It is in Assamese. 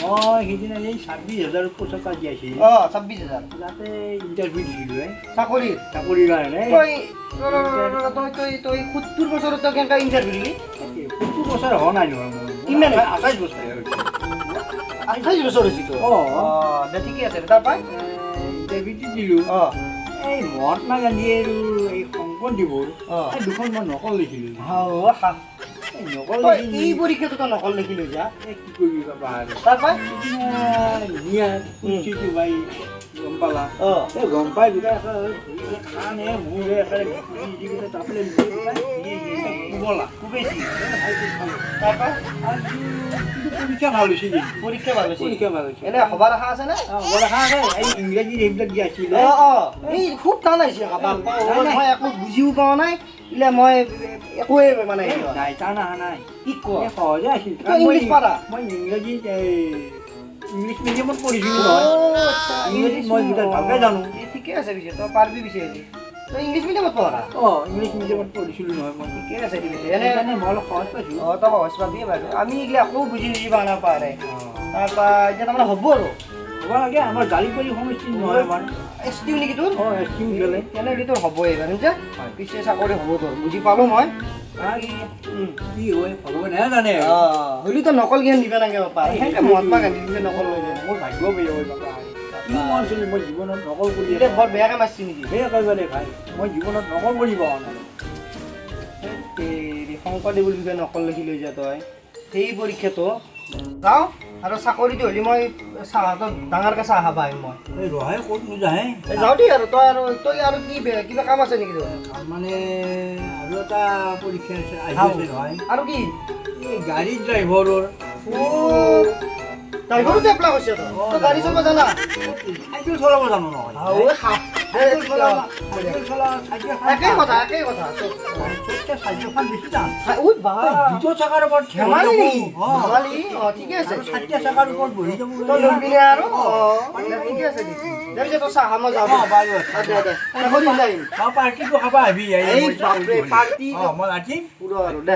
মই সেইদিনা এই 26,000 পোষ্টত পাই আছি 26,000 তাতে ইণ্টাৰভিউ দিছিলোঁ চাকৰি চাকৰিৰ কাৰণে তই 70 বছৰত তই কেনেকৈ ইণ্টাৰভিউ দিলি 70 বছৰ হোৱা নাই নহয় মোৰ কিমান 28 বছৰ 28 বছৰ হৈছে তো দে ঠিকে আছে তাৰপৰা ইণ্টাৰভিউটো দিলোঁ এই মহাত্মা গান্ধী আৰু এই শংকৰদেৱৰ এই দুখন মই নকল লিখিলোঁ নকল এই পৰীক্ষাটো তই নকল লিখিলো যা কি কৰিবি বাবা আৰু তাৰপৰা বাই গম পালা গম পাই গোটাই খানে মূৰে তাপলে কোবলা কোবেছি তাৰপৰা পৰীক্ষা ভাল হৈছে পৰীক্ষা ভাল হৈছে পৰীক্ষা ভাল হৈছে এনে হবা দেখা আছে নে হবা দেখা আছে এই ইংৰাজী এইবিলাক দি আছিলে এই খুব টান আহিছে মই একো বুজিও পোৱা নাই ইলে মই একোৱে মানে নাই টান অহা নাই কি কোৱা সহজে আছিল ইংলিছ পাৰা মই ইংৰাজী ইংলিছ মিডিয়ামত পঢ়িছিলোঁ নহয় ইংৰাজী মই দুটা ভালকৈ জানো ঠিকে আছে পিছে তই পাৰিবি পিছে তই ইংলিছ মিডিয়ামত পঢ়া ইংলিছ মিডিয়ামত পঢ়িছিলোঁ নহয় মই ঠিকে আছে পিছে সেইকাৰণে মই অলপ সহজ পাইছোঁ তই সহজ পাবিয়ে বাৰু আমি এইগিলা একো বুজি পোৱা নাপায় তাৰপৰা এতিয়া তাৰমানে হ'ব আৰু হ'ব লাগে আমাৰ জালিপৰি সমষ্টি নহয় আমাৰ এছ টিও নেকি তোৰ এছ টিও গ'লে তেনেহ'লে তোৰ হ'বই বাৰু যে পিছে চাকৰি হ'ব তোৰ বুজি পালোঁ মই কি হয় ভগৱানেহে জানে হ'লেও তই নকল জ্ঞান দিব নাগে পাৰ সেনেকৈ মহাত্মা গান্ধী দিলে নকল লৈ যায় মোৰ ভাগ্য বেয়া হয় বাবা কি মন আছিল মই জীৱনত নকল কৰি এতিয়া বৰ বেয়াকৈ মাৰিছি নেকি সেই একেবাৰে ভাই মই জীৱনত নকল কৰিব পৰা নাই শংকৰদেৱৰ বিষয়ে নকল লিখি লৈ যা তই সেই পৰীক্ষাটো যাওঁ আৰু চাকৰিটো হ'লে মই চাহটো ডাঙৰকৈ চাহ খাব আহিম মই এই ৰহাই ক'ত নোযাহে যাওঁ দেই আৰু তই আৰু কি কিবা কাম আছে নেকি তোৰ মানে আৰু এটা পৰীক্ষা আছে আহি আছে নহয় আৰু কি এই গাড়ী ড্ৰাইভাৰৰ ড্ৰাইভাৰতো এপ্লাই কৰিছে তই গাড়ী চলাব জানা চাইকেল চলাব জানো নহয় একেই কথা চাইকেলখন বেছি টান দুটা চকাৰ ওপৰত ঠিকে আছে চাৰিটা চকাৰ ওপৰত বহি যাব তই লৈ পিনে আৰু ঠিকে আছে দে পিছে তই চাহ মই যাওঁ পাৰ্টিটো খাবা আহিবি পাৰ্টি মই ৰাতিম পুৰা আৰু দে